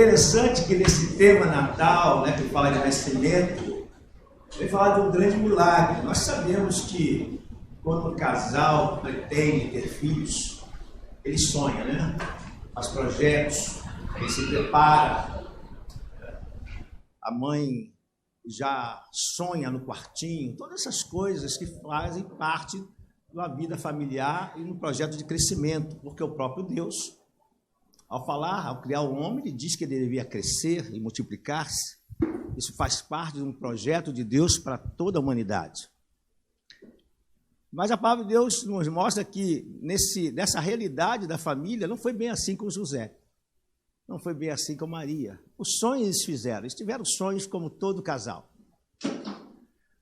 interessante que nesse tema Natal, né, que fala de nascimento, ele fala de um grande milagre. Nós sabemos que quando um casal pretende ter filhos, ele sonha, né? Faz projetos, ele se prepara. A mãe já sonha no quartinho, todas essas coisas que fazem parte da vida familiar e no projeto de crescimento, porque o próprio Deus, ao criar o homem, ele diz que ele devia crescer e multiplicar-se. Isso faz parte de um projeto de Deus para toda a humanidade. Mas a palavra de Deus nos mostra que nessa realidade da família não foi bem assim com José. Não foi bem assim com Maria. Os sonhos eles fizeram. Eles tiveram sonhos como todo casal.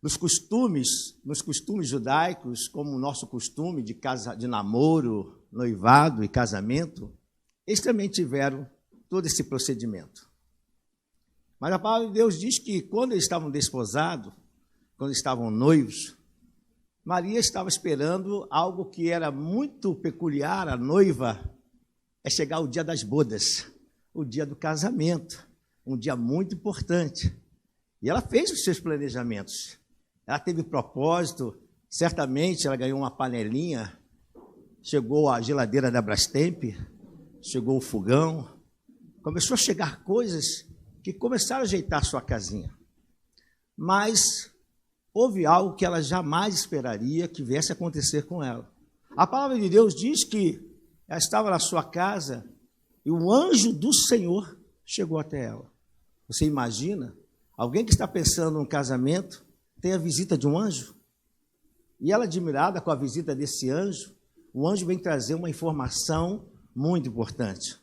Nos costumes judaicos, como o nosso costume de namoro, noivado e casamento, eles também tiveram todo esse procedimento. Mas a palavra de Deus diz que quando eles estavam desposados, quando estavam noivos, Maria estava esperando algo que era muito peculiar à noiva, é chegar o dia das bodas, o dia do casamento, um dia muito importante. E ela fez os seus planejamentos. Ela teve propósito, certamente ela ganhou uma panelinha, chegou a geladeira da Brastemp, chegou o fogão, começou a chegar coisas que começaram a ajeitar sua casinha. Mas houve algo que ela jamais esperaria que viesse a acontecer com ela. A palavra de Deus diz que ela estava na sua casa e o anjo do Senhor chegou até ela. Você imagina? Alguém que está pensando num casamento tem a visita de um anjo? E ela, admirada com a visita desse anjo, o anjo vem trazer uma informação muito importante.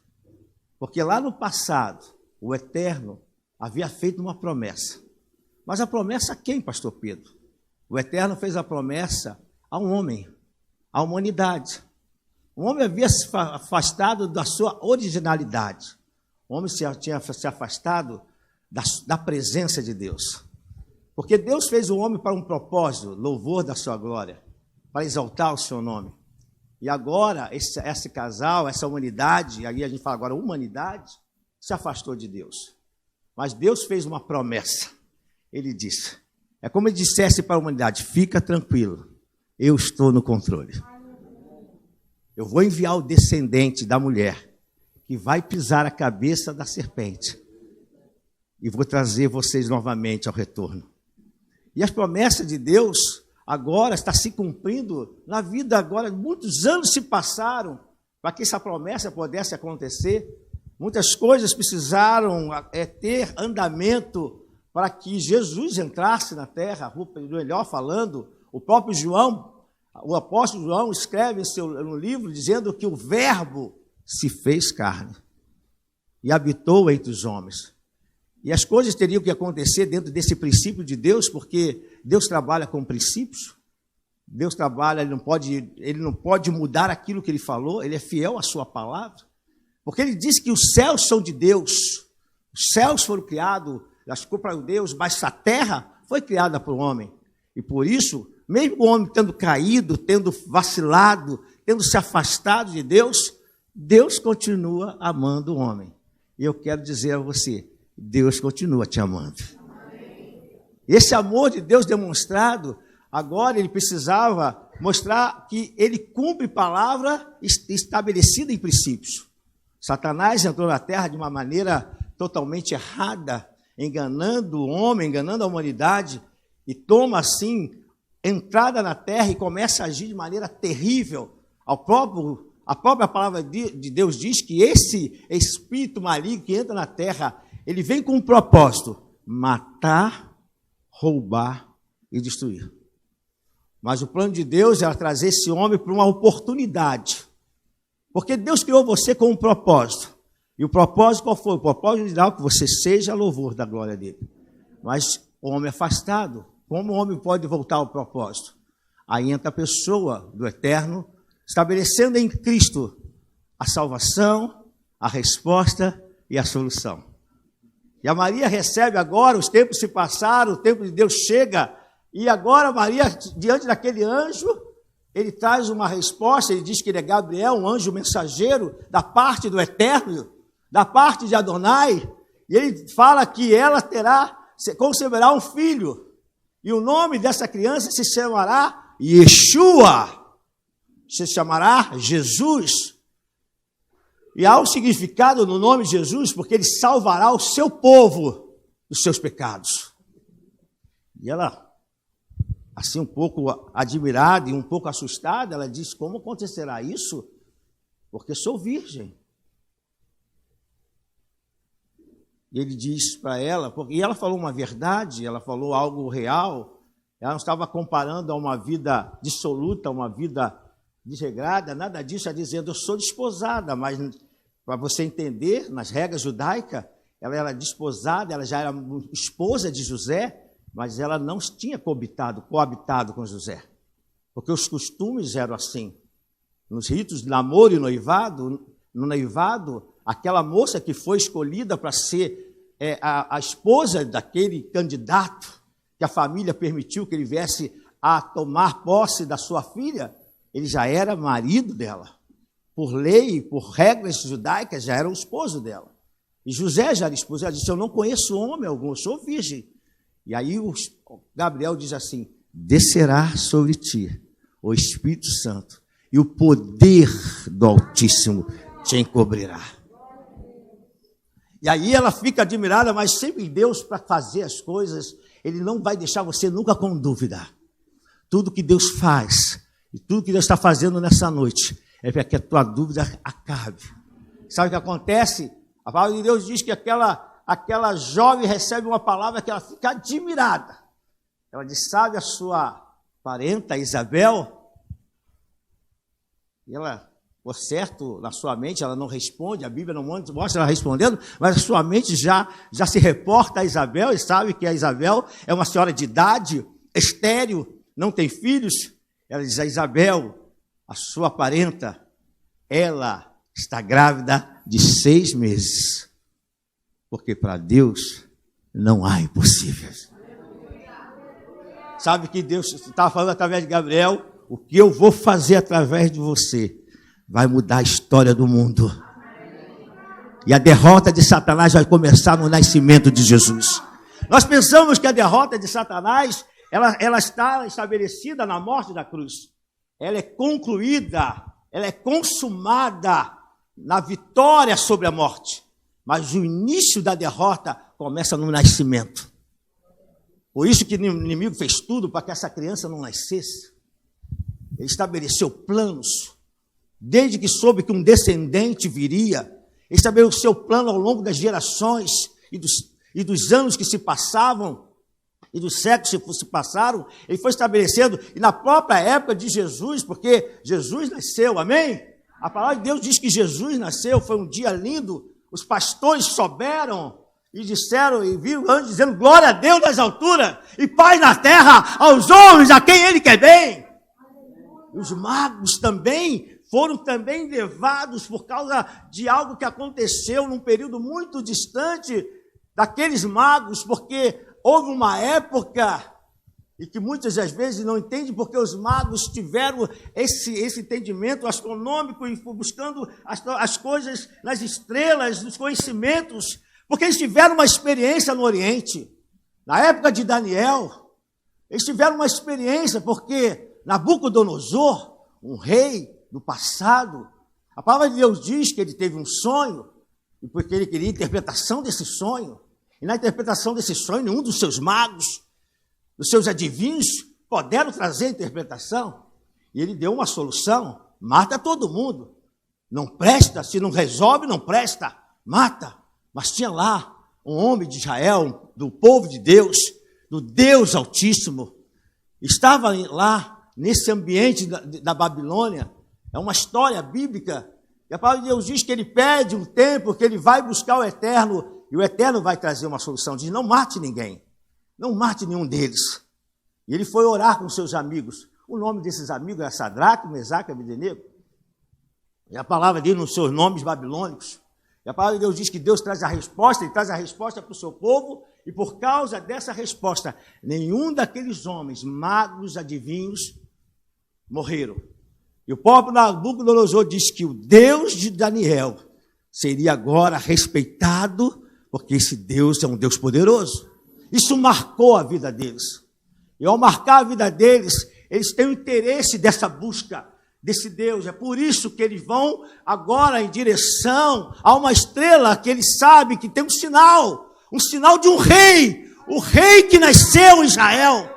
Porque lá no passado, o Eterno havia feito uma promessa. Mas a promessa a quem, pastor Pedro? O Eterno fez a promessa a um homem, à humanidade. O homem havia se afastado da sua originalidade. O homem tinha se afastado da presença de Deus. Porque Deus fez o homem para um propósito, louvor da sua glória, para exaltar o seu nome. E agora, esse casal, essa humanidade, aí a gente fala agora humanidade, se afastou de Deus. Mas Deus fez uma promessa. Ele disse, é como ele dissesse para a humanidade, fica tranquilo, eu estou no controle. Eu vou enviar o descendente da mulher, que vai pisar a cabeça da serpente, e vou trazer vocês novamente ao retorno. E as promessas de Deus agora está se cumprindo na vida agora. Muitos anos se passaram para que essa promessa pudesse acontecer. Muitas coisas precisaram ter andamento para que Jesus entrasse na terra, melhor falando, o próprio João, o apóstolo João escreve no livro dizendo que o verbo se fez carne e habitou entre os homens. E as coisas teriam que acontecer dentro desse princípio de Deus, porque Deus trabalha com princípios. Deus trabalha, ele não pode mudar aquilo que ele falou, ele é fiel à sua palavra. Porque ele disse que os céus são de Deus, os céus foram criados para Deus, mas a terra foi criada por homem. E por isso, mesmo o homem tendo caído, tendo vacilado, tendo se afastado de Deus, Deus continua amando o homem. E eu quero dizer a você, Deus continua te amando. Esse amor de Deus demonstrado, agora ele precisava mostrar que ele cumpre palavra estabelecida em princípios. Satanás entrou na terra de uma maneira totalmente errada, enganando o homem, enganando a humanidade, e toma assim entrada na terra e começa a agir de maneira terrível. A própria palavra de Deus diz que esse espírito maligno que entra na terra, ele vem com um propósito: matar, roubar e destruir. Mas o plano de Deus era trazer esse homem para uma oportunidade. Porque Deus criou você com um propósito. E o propósito qual foi? O propósito de dar que você seja louvor da glória dele. Mas o homem afastado, como o homem pode voltar ao propósito? Aí entra a pessoa do Eterno, estabelecendo em Cristo a salvação, a resposta e a solução. E a Maria recebe agora, os tempos se passaram, o tempo de Deus chega, e agora Maria, diante daquele anjo, ele traz uma resposta, ele diz que ele é Gabriel, um anjo mensageiro da parte do Eterno, da parte de Adonai, e ele fala que ela conceberá um filho, e o nome dessa criança se chamará Yeshua, se chamará Jesus. E há um significado no nome de Jesus, porque ele salvará o seu povo dos seus pecados. E ela, assim um pouco admirada e um pouco assustada, ela diz: como acontecerá isso? Porque sou virgem. E ele diz para ela, e ela falou uma verdade, ela falou algo real, ela não estava comparando a uma vida dissoluta, uma vida desregrada, nada disso, ela dizendo: eu sou desposada, mas para você entender, nas regras judaicas, ela era desposada, ela já era esposa de José, mas ela não tinha coabitado com José, porque os costumes eram assim. Nos ritos de namoro e noivado, no noivado, aquela moça que foi escolhida para ser a esposa daquele candidato, que a família permitiu que ele viesse a tomar posse da sua filha, ele já era marido dela. Por lei, por regras judaicas, já era o esposo dela. E José já era esposo. Ela disse: eu não conheço homem algum, eu sou virgem. E aí o Gabriel diz assim: descerá sobre ti o Espírito Santo, e o poder do Altíssimo te encobrirá. E aí ela fica admirada, mas sempre Deus, para fazer as coisas, Ele não vai deixar você nunca com dúvida. Tudo que Deus faz, e tudo que Deus está fazendo nessa noite, é para que a tua dúvida acabe. Sabe o que acontece? A palavra de Deus diz que aquela jovem recebe uma palavra que ela fica admirada. Ela diz: sabe a sua parenta Isabel? E ela, por certo, na sua mente, ela não responde, a Bíblia não mostra ela respondendo, mas a sua mente já se reporta a Isabel e sabe que a Isabel é uma senhora de idade, estéril, não tem filhos. Ela diz: a Isabel, a sua parenta, ela está grávida de 6 meses, porque para Deus não há impossíveis. Sabe que Deus estava falando através de Gabriel: o que eu vou fazer através de você vai mudar a história do mundo. E a derrota de Satanás vai começar no nascimento de Jesus. Nós pensamos que a derrota de Satanás, ela está estabelecida na morte da cruz. Ela é concluída, ela é consumada na vitória sobre a morte. Mas o início da derrota começa no nascimento. Por isso que o inimigo fez tudo para que essa criança não nascesse. Ele estabeleceu planos, desde que soube que um descendente viria. Ele estabeleceu plano ao longo das gerações e dos anos que se passavam, e dos séculos que se passaram. Ele foi estabelecendo, e na própria época de Jesus, porque Jesus nasceu, amém? A palavra de Deus diz que Jesus nasceu, foi um dia lindo. Os pastores souberam e disseram, e viram anjos dizendo: glória a Deus nas alturas e paz na terra aos homens a quem Ele quer bem. Os magos foram também levados por causa de algo que aconteceu num período muito distante daqueles magos, porque houve uma época, e que muitas das vezes não entendem, porque os magos tiveram esse entendimento astronômico e buscando as coisas nas estrelas, nos conhecimentos, porque eles tiveram uma experiência no Oriente. Na época de Daniel, eles tiveram uma experiência, porque Nabucodonosor, um rei do passado, a palavra de Deus diz que ele teve um sonho, e porque ele queria a interpretação desse sonho. E na interpretação desse sonho, nenhum dos seus magos, dos seus adivinhos, puderam trazer a interpretação. E ele deu uma solução: mata todo mundo. Não presta, se não resolve, não presta, mata. Mas tinha lá um homem de Israel, do povo de Deus, do Deus Altíssimo, estava lá nesse ambiente da Babilônia. É uma história bíblica. E a palavra de Deus diz que ele pede um tempo, que ele vai buscar o Eterno, e o Eterno vai trazer uma solução. Diz: não mate ninguém, não mate nenhum deles. E ele foi orar com seus amigos. O nome desses amigos era Sadraque, Mesaque e Abednego. E a palavra dele nos seus nomes babilônicos. E a palavra de Deus diz que Deus traz a resposta, Ele traz a resposta para o seu povo, e por causa dessa resposta, nenhum daqueles homens, magos, adivinhos, morreram. E o próprio Nabucodonosor diz que o Deus de Daniel seria agora respeitado, porque esse Deus é um Deus poderoso. Isso marcou a vida deles. E ao marcar a vida deles, eles têm o interesse dessa busca desse Deus. É por isso que eles vão agora em direção a uma estrela que eles sabem que tem um sinal de um rei, o rei que nasceu em Israel.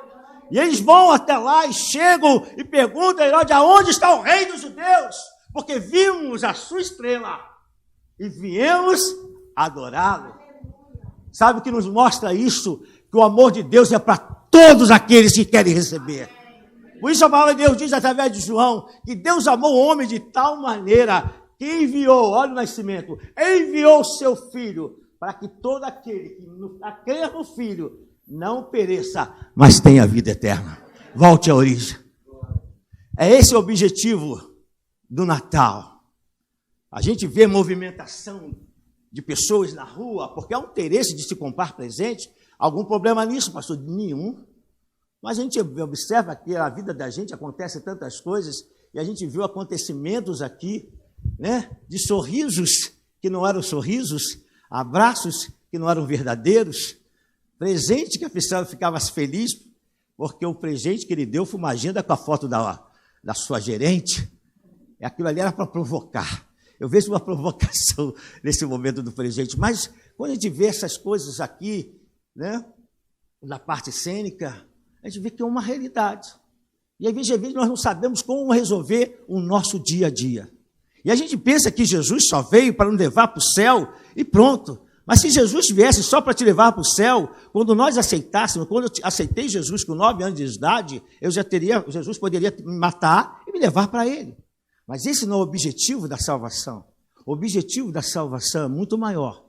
E eles vão até lá e chegam e perguntam a Herodes: aonde está o rei dos judeus? Porque vimos a sua estrela e viemos adorá-lo. Sabe o que nos mostra isso? Que o amor de Deus é para todos aqueles que querem receber. Por isso a palavra de Deus diz através de João que Deus amou o homem de tal maneira que enviou, olha o nascimento, enviou o seu Filho para que todo aquele que crê no Filho não pereça, mas tenha vida eterna. Volte à origem. É esse o objetivo do Natal. A gente vê movimentação de pessoas na rua, porque há um interesse de se comprar presente. Algum problema nisso, pastor? Nenhum. Mas a gente observa que a vida da gente acontece tantas coisas, e a gente viu acontecimentos aqui, né, de sorrisos que não eram sorrisos, abraços que não eram verdadeiros, presente que a pessoa ficava feliz, porque o presente que ele deu foi uma agenda com a foto da sua gerente. Aquilo ali era para provocar. Eu vejo uma provocação nesse momento do presente, mas quando a gente vê essas coisas aqui, né, na parte cênica, a gente vê que é uma realidade. E às vezes nós não sabemos como resolver o nosso dia a dia. E a gente pensa que Jesus só veio para nos levar para o céu e pronto. Mas se Jesus viesse só para te levar para o céu, quando nós aceitássemos, quando eu aceitei Jesus com 9 anos de idade, Jesus poderia me matar e me levar para ele. Mas esse não é o objetivo da salvação. O objetivo da salvação é muito maior.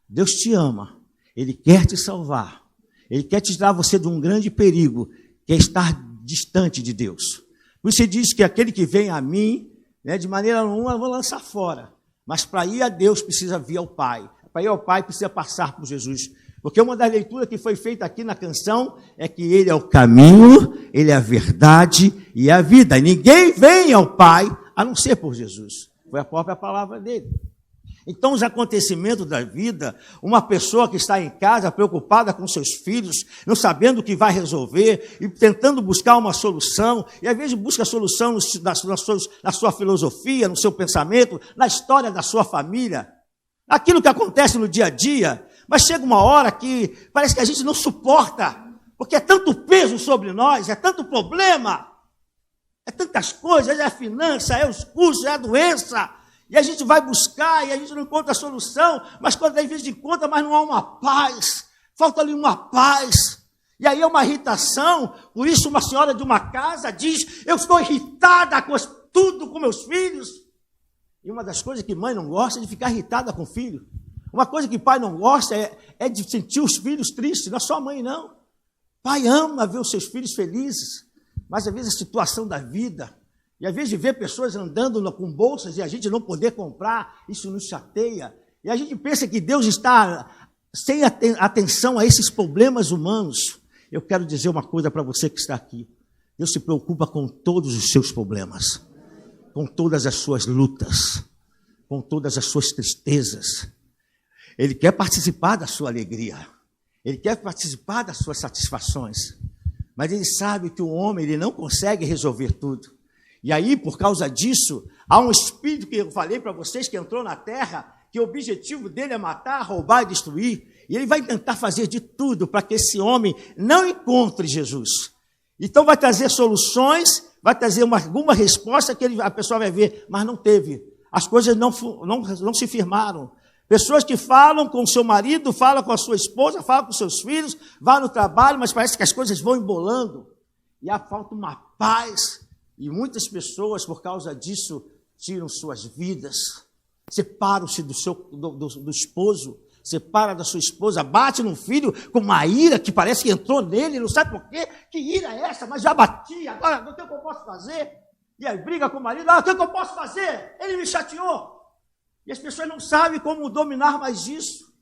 Deus te ama, Ele quer te salvar. Ele quer te tirar você de um grande perigo, que é estar distante de Deus. Por isso ele diz que aquele que vem a mim, né, de maneira nenhuma eu vou lançar fora. Mas para ir a Deus precisa vir ao Pai. Para ir ao Pai precisa passar por Jesus. Porque uma das leituras que foi feita aqui na canção é que Ele é o caminho, Ele é a verdade e a vida. E ninguém vem ao Pai a não ser por Jesus. Foi a própria palavra dele. Então, os acontecimentos da vida, uma pessoa que está em casa preocupada com seus filhos, não sabendo o que vai resolver e tentando buscar uma solução, e às vezes busca a solução na sua filosofia, no seu pensamento, na história da sua família, aquilo que acontece no dia a dia, mas chega uma hora que parece que a gente não suporta, porque é tanto peso sobre nós, é tanto problema, é tantas coisas, é a finança, é os custos, é a doença. E a gente vai buscar e a gente não encontra a solução, mas quando às vezes encontra, mas não há uma paz, falta ali uma paz. E aí é uma irritação, por isso uma senhora de uma casa diz: eu estou irritada com tudo com meus filhos. E uma das coisas que mãe não gosta é de ficar irritada com o filho. Uma coisa que pai não gosta é de sentir os filhos tristes, não é só a mãe não. Pai ama ver os seus filhos felizes, mas às vezes a situação da vida, e às vezes ver pessoas andando com bolsas e a gente não poder comprar, isso nos chateia. E a gente pensa que Deus está sem atenção a esses problemas humanos. Eu quero dizer uma coisa para você que está aqui. Deus se preocupa com todos os seus problemas, com todas as suas lutas, com todas as suas tristezas. Ele quer participar da sua alegria. Ele quer participar das suas satisfações. Mas ele sabe que o homem ele não consegue resolver tudo. E aí, por causa disso, há um espírito que eu falei para vocês que entrou na terra, que o objetivo dele é matar, roubar e destruir. E ele vai tentar fazer de tudo para que esse homem não encontre Jesus. Então vai trazer soluções, vai trazer alguma resposta que a pessoa vai ver, mas não teve. As coisas não se firmaram. Pessoas que falam com o seu marido, falam com a sua esposa, falam com seus filhos, vão no trabalho, mas parece que as coisas vão embolando. E há falta uma paz. E muitas pessoas, por causa disso, tiram suas vidas, separam-se do esposo, separa da sua esposa, bate no filho com uma ira que parece que entrou nele, não sabe por quê, que ira é essa, mas já bati, agora o que eu posso fazer? E aí briga com o marido, o que eu posso fazer? Ele me chateou. E as pessoas não sabem como dominar mais isso.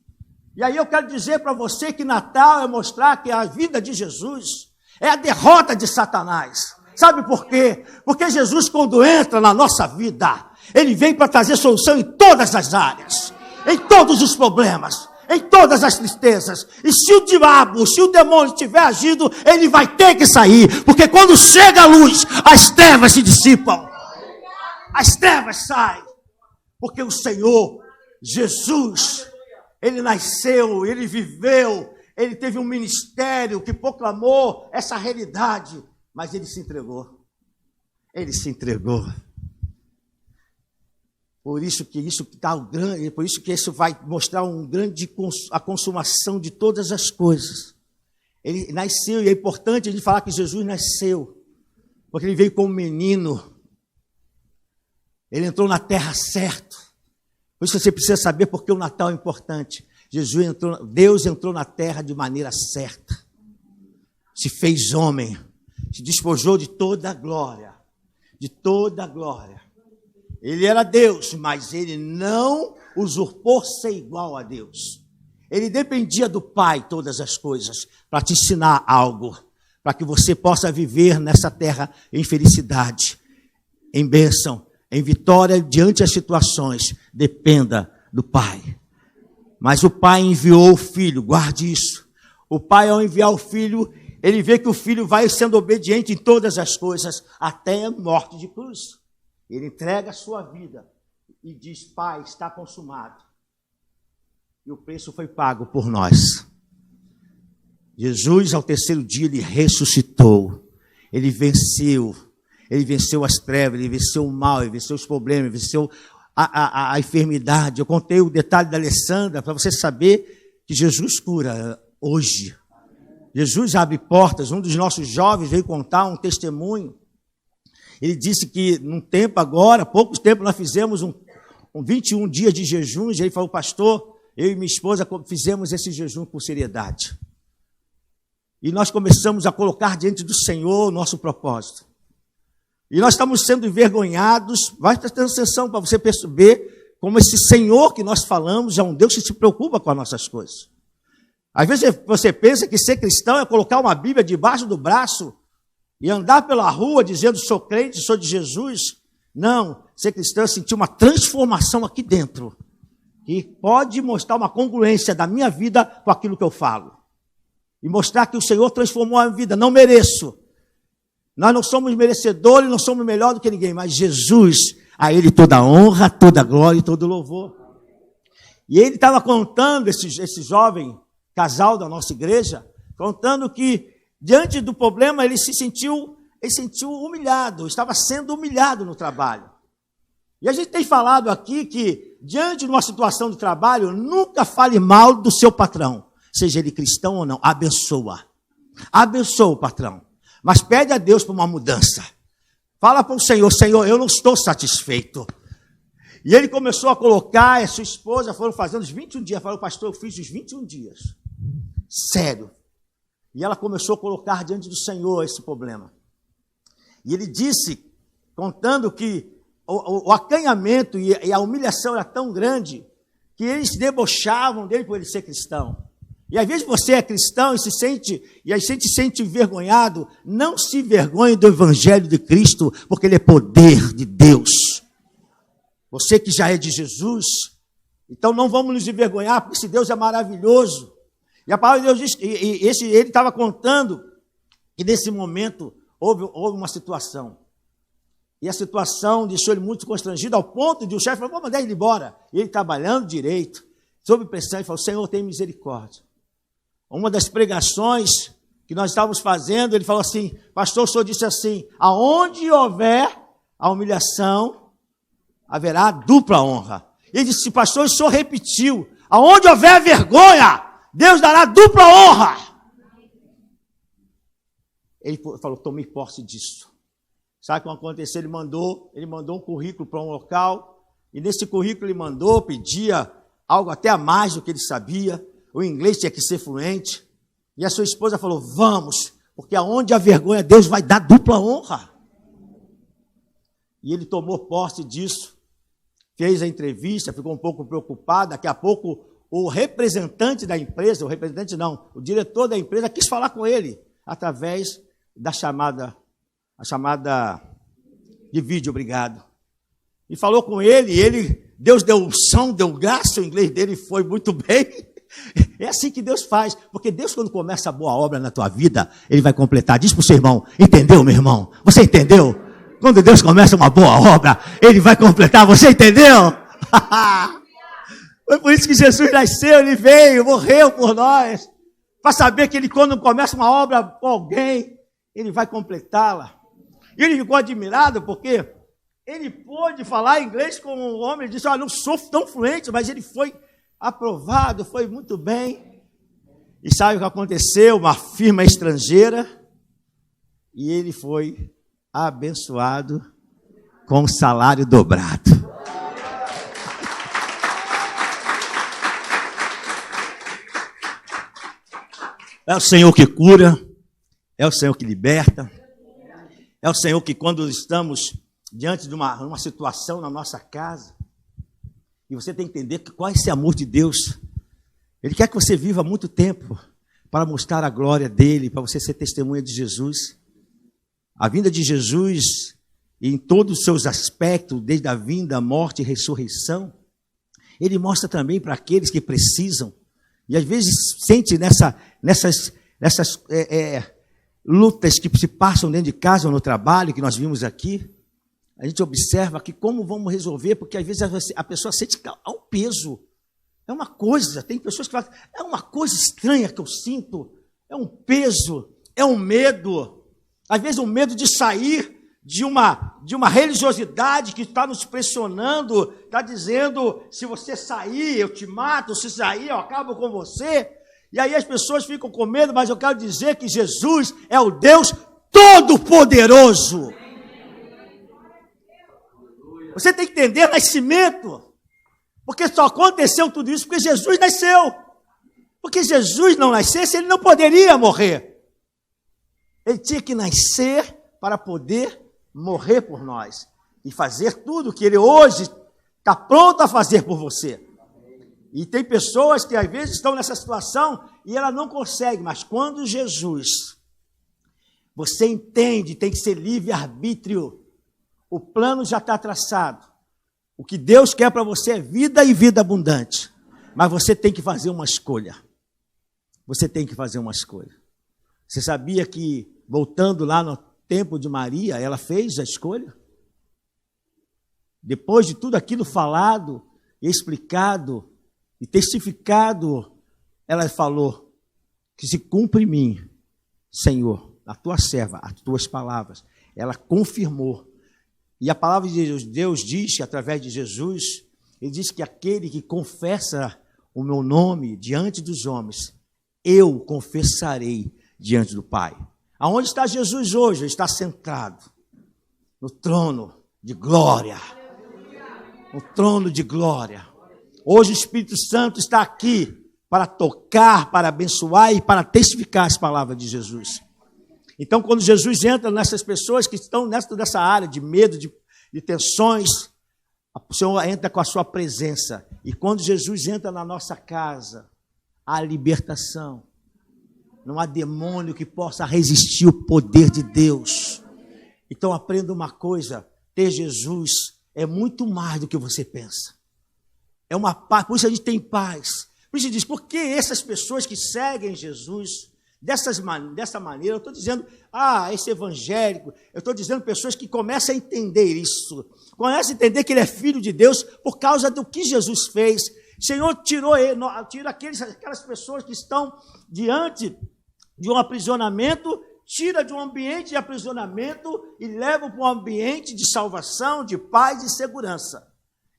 E aí eu quero dizer para você que Natal é mostrar que a vida de Jesus é a derrota de Satanás. Sabe por quê? Porque Jesus, quando entra na nossa vida, Ele vem para trazer solução em todas as áreas. em todos os problemas, em todas as tristezas. E se o diabo, se o demônio estiver agindo, ele vai ter que sair, porque quando chega a luz, as trevas se dissipam, as trevas saem, porque o Senhor Jesus, ele nasceu, ele viveu, ele teve um ministério que proclamou essa realidade, mas ele se entregou. Ele se entregou. Por isso que isso vai mostrar a consumação de todas as coisas. Ele nasceu, e é importante ele falar que Jesus nasceu, porque ele veio como menino. Ele entrou na terra certo. Por isso você precisa saber porque o Natal é importante. Deus entrou na terra de maneira certa. Se fez homem, se despojou de toda a glória. De toda a glória. Ele era Deus, mas ele não usurpou ser igual a Deus. Ele dependia do Pai todas as coisas para te ensinar algo, para que você possa viver nessa terra em felicidade, em bênção, em vitória diante das situações. Dependa do Pai. Mas o Pai enviou o Filho, guarde isso. O Pai, ao enviar o Filho, ele vê que o Filho vai sendo obediente em todas as coisas, até a morte de cruz. Ele entrega a sua vida e diz: Pai, está consumado. E o preço foi pago por nós. Jesus, ao terceiro dia, ele ressuscitou. Ele venceu as trevas, ele venceu o mal, ele venceu os problemas, ele venceu a enfermidade. Eu contei o detalhe da Alessandra para você saber que Jesus cura hoje. Jesus abre portas. Um dos nossos jovens veio contar um testemunho. Ele disse que num tempo agora, poucos tempos, nós fizemos um 21 dias de jejum. E ele falou: pastor, eu e minha esposa fizemos esse jejum com seriedade. E nós começamos a colocar diante do Senhor o nosso propósito. E nós estamos sendo envergonhados. Vai prestando atenção para você perceber como esse Senhor que nós falamos é um Deus que se preocupa com as nossas coisas. Às vezes você pensa que ser cristão é colocar uma Bíblia debaixo do braço e andar pela rua dizendo: sou crente, sou de Jesus. Não, ser cristão é sentir uma transformação aqui dentro, que pode mostrar uma congruência da minha vida com aquilo que eu falo. E mostrar que o Senhor transformou a minha vida. Não mereço. Nós não somos merecedores, não somos melhor do que ninguém, mas Jesus, a Ele toda a honra, toda a glória e todo o louvor. E ele estava contando, esse jovem casal da nossa igreja, contando que diante do problema ele se sentiu humilhado, estava sendo humilhado no trabalho. E a gente tem falado aqui que diante de uma situação de trabalho, nunca fale mal do seu patrão, seja ele cristão ou não, abençoa o patrão. Mas pede a Deus por uma mudança. Fala para o Senhor: Senhor, eu não estou satisfeito. E ele começou a colocar, a sua esposa foram fazendo os 21 dias. Falou: pastor, eu fiz os 21 dias. Sério. E ela começou a colocar diante do Senhor esse problema. E ele disse, contando que o acanhamento e a humilhação era tão grande que eles se debochavam dele por ele ser cristão. E às vezes você é cristão e a gente se sente envergonhado. Não se envergonhe do Evangelho de Cristo, porque ele é poder de Deus. Você que já é de Jesus, então não vamos nos envergonhar, porque esse Deus é maravilhoso. E a palavra de Deus diz, ele estava contando que nesse momento houve uma situação. E a situação deixou ele muito constrangido, ao ponto de o chefe falar: vou mandar ele embora. E ele trabalhando direito, sob pressão, ele falou: Senhor, tem misericórdia. Uma das pregações que nós estávamos fazendo, ele falou assim: pastor, o senhor disse assim: aonde houver a humilhação, haverá dupla honra. Ele disse: pastor, o senhor repetiu: aonde houver vergonha, Deus dará dupla honra. Ele falou: tomei posse disso. Sabe o que aconteceu? Ele mandou um currículo para um local, e nesse currículo ele pedia algo até a mais do que ele sabia. O inglês tinha que ser fluente. E a sua esposa falou: vamos, porque aonde há vergonha, Deus vai dar dupla honra. E ele tomou posse disso, fez a entrevista, ficou um pouco preocupado. Daqui a pouco, o representante da empresa, o diretor da empresa quis falar com ele, através da chamada de vídeo, obrigado. E falou com ele, e ele Deus deu unção, deu graça, o inglês dele foi muito bem. É assim que Deus faz, porque Deus, quando começa a boa obra na tua vida, Ele vai completar. Diz para o seu irmão, entendeu, meu irmão? Você entendeu? Quando Deus começa uma boa obra, Ele vai completar, você entendeu? Foi por isso que Jesus nasceu, Ele veio, morreu por nós, para saber que Ele, quando começa uma obra com alguém, Ele vai completá-la. E ele ficou admirado, porque ele pôde falar inglês com um homem, ele disse, olha, não sou tão fluente, mas ele foi aprovado, foi muito bem. E sabe o que aconteceu? Uma firma estrangeira, e ele foi abençoado com um salário dobrado. É o Senhor que cura, é o Senhor que liberta, é o Senhor que, quando estamos diante de uma situação na nossa casa, e você tem que entender que qual é esse amor de Deus. Ele quer que você viva muito tempo para mostrar a glória dele, para você ser testemunha de Jesus. A vinda de Jesus, em todos os seus aspectos, desde a vinda, a morte e ressurreição, ele mostra também para aqueles que precisam, e às vezes sente nessas lutas que se passam dentro de casa ou no trabalho, que nós vimos aqui, a gente observa que como vamos resolver, porque às vezes a pessoa sente que há um peso, é uma coisa, tem pessoas que falam, é uma coisa estranha que eu sinto, é um peso, é um medo, às vezes um medo de sair de uma religiosidade que está nos pressionando, está dizendo, se você sair, eu te mato, se sair, eu acabo com você. E aí as pessoas ficam com medo, mas eu quero dizer que Jesus é o Deus Todo-Poderoso. Você tem que entender nascimento, porque só aconteceu tudo isso porque Jesus nasceu. Porque Jesus não nascesse, ele não poderia morrer. Ele tinha que nascer para poder morrer por nós e fazer tudo que ele hoje está pronto a fazer por você. E tem pessoas que às vezes estão nessa situação e ela não consegue, mas quando Jesus, você entende, tem que ser livre-arbítrio, o plano já está traçado, o que Deus quer para você é vida e vida abundante, mas você tem que fazer uma escolha, você tem que fazer uma escolha. Você sabia que, voltando lá no tempo de Maria, ela fez a escolha? Depois de tudo aquilo falado, explicado, e testificado, ela falou que se cumpre em mim, Senhor, a tua serva, as tuas palavras. Ela confirmou. E a palavra de Deus diz, através de Jesus, ele diz que aquele que confessa o meu nome diante dos homens, eu confessarei diante do Pai. Aonde está Jesus hoje? Ele está sentado no trono de glória. No trono de glória. Hoje o Espírito Santo está aqui para tocar, para abençoar e para testificar as palavras de Jesus. Então, quando Jesus entra nessas pessoas que estão nessa área de medo, de tensões, o Senhor entra com a sua presença. E quando Jesus entra na nossa casa, há libertação. Não há demônio que possa resistir ao poder de Deus. Então, aprenda uma coisa, ter Jesus é muito mais do que você pensa. É uma paz, por isso a gente tem paz. Por isso diz, por que essas pessoas que seguem Jesus dessa maneira, eu estou dizendo, esse evangélico, eu estou dizendo pessoas que começam a entender isso, começam a entender que ele é filho de Deus por causa do que Jesus fez. O Senhor tira aquelas pessoas que estão diante de um aprisionamento, tira de um ambiente de aprisionamento e leva para um ambiente de salvação, de paz e segurança.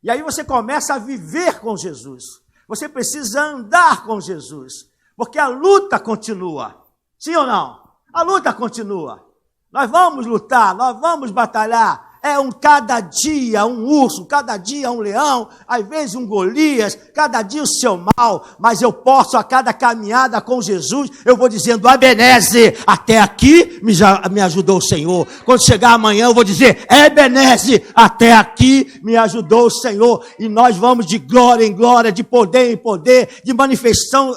E aí você começa a viver com Jesus. Você precisa andar com Jesus. Porque a luta continua. Sim ou não? A luta continua. Nós vamos lutar, nós vamos batalhar. É cada dia um urso, cada dia um leão, às vezes um Golias, cada dia o seu mal. Mas eu posso, a cada caminhada com Jesus, eu vou dizendo, Ebeneze, até aqui me ajudou o Senhor. Quando chegar amanhã eu vou dizer, Ebeneze, até aqui me ajudou o Senhor. E nós vamos de glória em glória, de poder em poder, de manifestação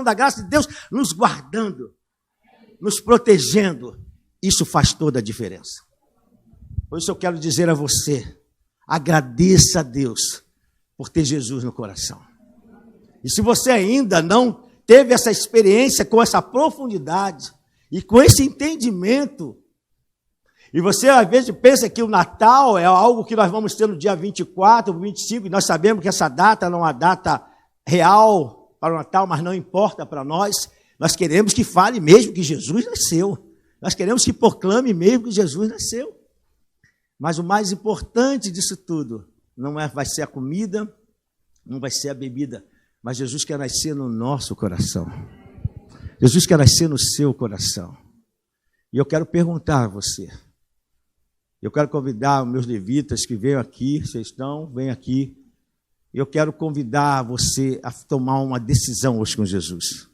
da graça de Deus, nos guardando, nos protegendo. Isso faz toda a diferença. Por isso eu quero dizer a você, agradeça a Deus por ter Jesus no coração. E se você ainda não teve essa experiência com essa profundidade e com esse entendimento, e você às vezes pensa que o Natal é algo que nós vamos ter no dia 24, 25, e nós sabemos que essa data não é uma data real para o Natal, mas não importa para nós. Nós queremos que fale mesmo que Jesus nasceu. Nós queremos que proclame mesmo que Jesus nasceu. Mas o mais importante disso tudo não vai ser a comida, não vai ser a bebida, mas Jesus quer nascer no nosso coração. Jesus quer nascer no seu coração. E eu quero perguntar a você, eu quero convidar os meus levitas que venham aqui, vocês estão, venham aqui. Eu quero convidar você a tomar uma decisão hoje com Jesus.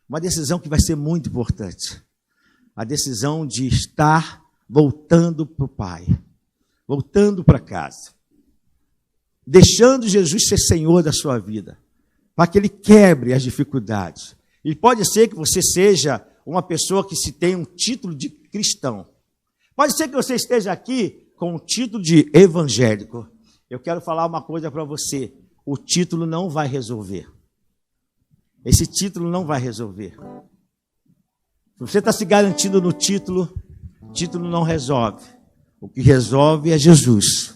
Uma decisão que vai ser muito importante. A decisão de estar voltando para o Pai. Voltando para casa. Deixando Jesus ser Senhor da sua vida. Para que Ele quebre as dificuldades. E pode ser que você seja uma pessoa que se tem um título de cristão. Pode ser que você esteja aqui com um título de evangélico. Eu quero falar uma coisa para você. O título não vai resolver. Esse título não vai resolver. Se você está se garantindo no título, o título não resolve. O que resolve é Jesus.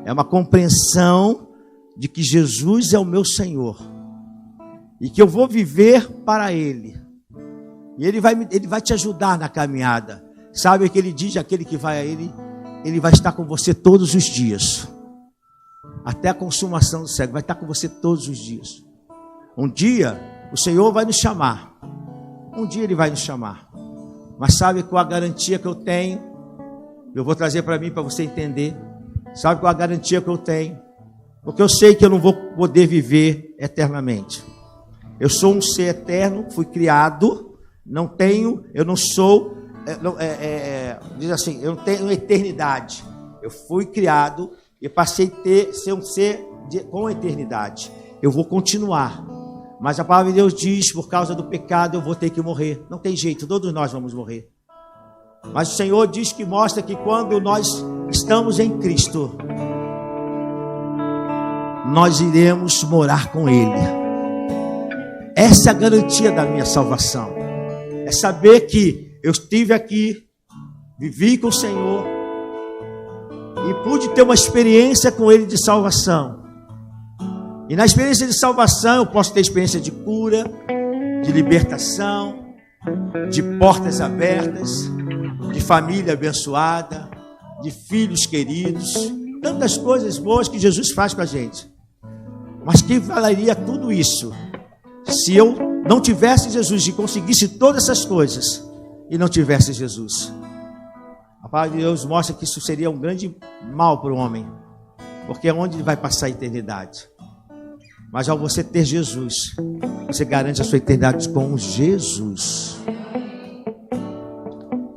É uma compreensão de que Jesus é o meu Senhor. E que eu vou viver para Ele. E Ele vai te ajudar na caminhada. Sabe o que Ele diz? Aquele que vai a Ele, Ele vai estar com você todos os dias. Até a consumação do século, vai estar com você todos os dias. Um dia, o Senhor vai nos chamar. Um dia Ele vai nos chamar. Mas sabe qual a garantia que eu tenho? Eu vou trazer para mim, para você entender. Sabe qual a garantia que eu tenho? Porque eu sei que eu não vou poder viver eternamente. Eu sou um ser eterno, fui criado, eu não sou, diz assim, eu não tenho eternidade. Eu fui criado e passei a ser um ser com eternidade. Eu vou continuar. Mas a palavra de Deus diz, por causa do pecado, eu vou ter que morrer. Não tem jeito, todos nós vamos morrer. Mas o Senhor diz que mostra que quando nós estamos em Cristo, nós iremos morar com Ele. Essa é a garantia da minha salvação. É saber que eu estive aqui, vivi com o Senhor e pude ter uma experiência com Ele de salvação. E na experiência de salvação eu posso ter experiência de cura, de libertação, de portas abertas, de família abençoada, de filhos queridos, tantas coisas boas que Jesus faz com a gente. Mas quem valeria tudo isso se eu não tivesse Jesus e conseguisse todas essas coisas e não tivesse Jesus? A palavra de Deus mostra que isso seria um grande mal para o homem, porque é onde ele vai passar a eternidade. Mas ao você ter Jesus, você garante a sua eternidade com Jesus.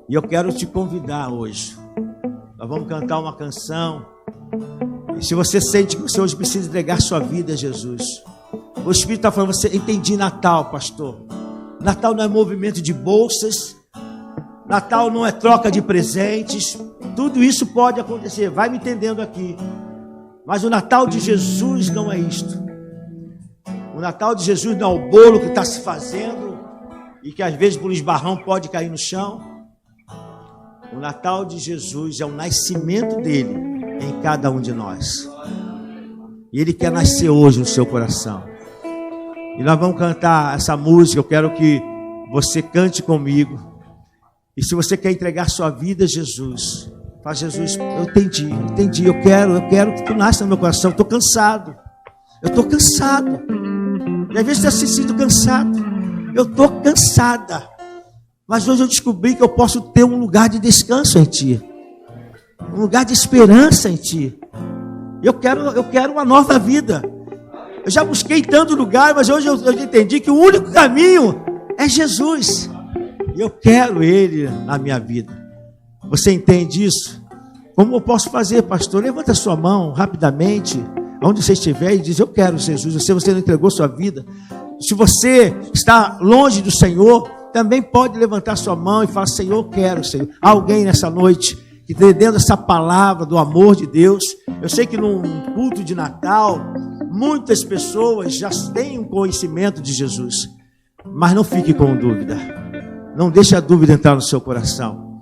E eu quero te convidar hoje. Nós vamos cantar uma canção. E se você sente que você hoje precisa entregar sua vida a Jesus, o Espírito está falando, você entendi Natal, pastor. Natal não é movimento de bolsas. Natal não é troca de presentes. Tudo isso pode acontecer. Vai me entendendo aqui. Mas o Natal de Jesus não é isto. O Natal de Jesus não é o bolo que está se fazendo e que às vezes por esbarrão pode cair no chão. O Natal de Jesus é o nascimento dele em cada um de nós. E ele quer nascer hoje no seu coração. E nós vamos cantar essa música. Eu quero que você cante comigo. E se você quer entregar sua vida a Jesus, fala: Jesus, eu entendi, eu quero que tu nasça no meu coração. Eu estou cansado. E às vezes você se sente cansado. Eu estou cansada. Mas hoje eu descobri que eu posso ter um lugar de descanso em Ti. Um lugar de esperança em Ti. Eu quero uma nova vida. Eu já busquei tanto lugar, mas hoje eu entendi que o único caminho é Jesus. E eu quero Ele na minha vida. Você entende isso? Como eu posso fazer, pastor? Levanta a sua mão rapidamente, onde você estiver, e diz: eu quero Jesus. Se você não entregou sua vida, se você está longe do Senhor, também pode levantar sua mão e falar: Senhor, eu quero, Senhor. Alguém nessa noite que entendendo essa palavra do amor de Deus. Eu sei que num culto de Natal, Muitas pessoas já têm um conhecimento de Jesus, mas não fique com dúvida. Não deixe a dúvida entrar no seu coração.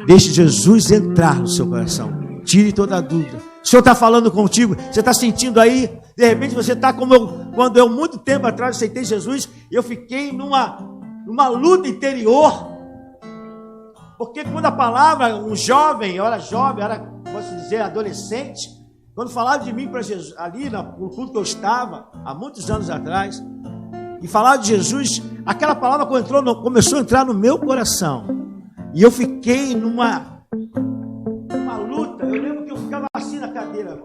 Deixe Jesus entrar no seu coração. Tire toda a dúvida. O Senhor está falando contigo, você está sentindo aí, de repente você está como quando eu muito tempo atrás aceitei Jesus, eu fiquei numa luta interior. Porque quando a palavra, um jovem, eu era jovem, posso dizer, adolescente, quando falava de mim para Jesus, ali no culto que eu estava, há muitos anos atrás, e falava de Jesus, aquela palavra começou a entrar no meu coração, e eu fiquei numa luta. Eu lembro que eu ficava assim na cadeira,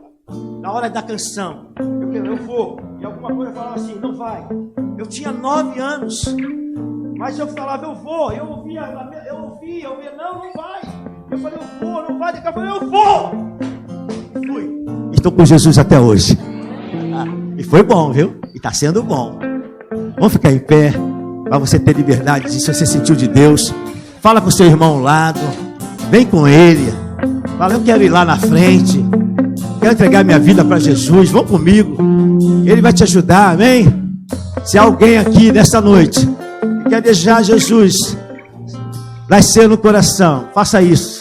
na hora da canção, eu vou, e alguma coisa eu falava assim, não vai. Eu tinha 9 anos, mas eu falava, eu vou, eu ouvia, não vai. Eu falei, eu vou, não vai, daqui a pouco eu vou. Fui. Estou com Jesus até hoje. E foi bom, viu? E está sendo bom. Vamos ficar em pé, para você ter liberdade, se você sentiu de Deus. Fala com o seu irmão ao lado, vem com ele. Fala, eu quero ir lá na frente, quero entregar minha vida para Jesus, vão comigo. Ele vai te ajudar, amém? Se há alguém aqui nessa noite que quer deixar Jesus nascer no coração, faça isso.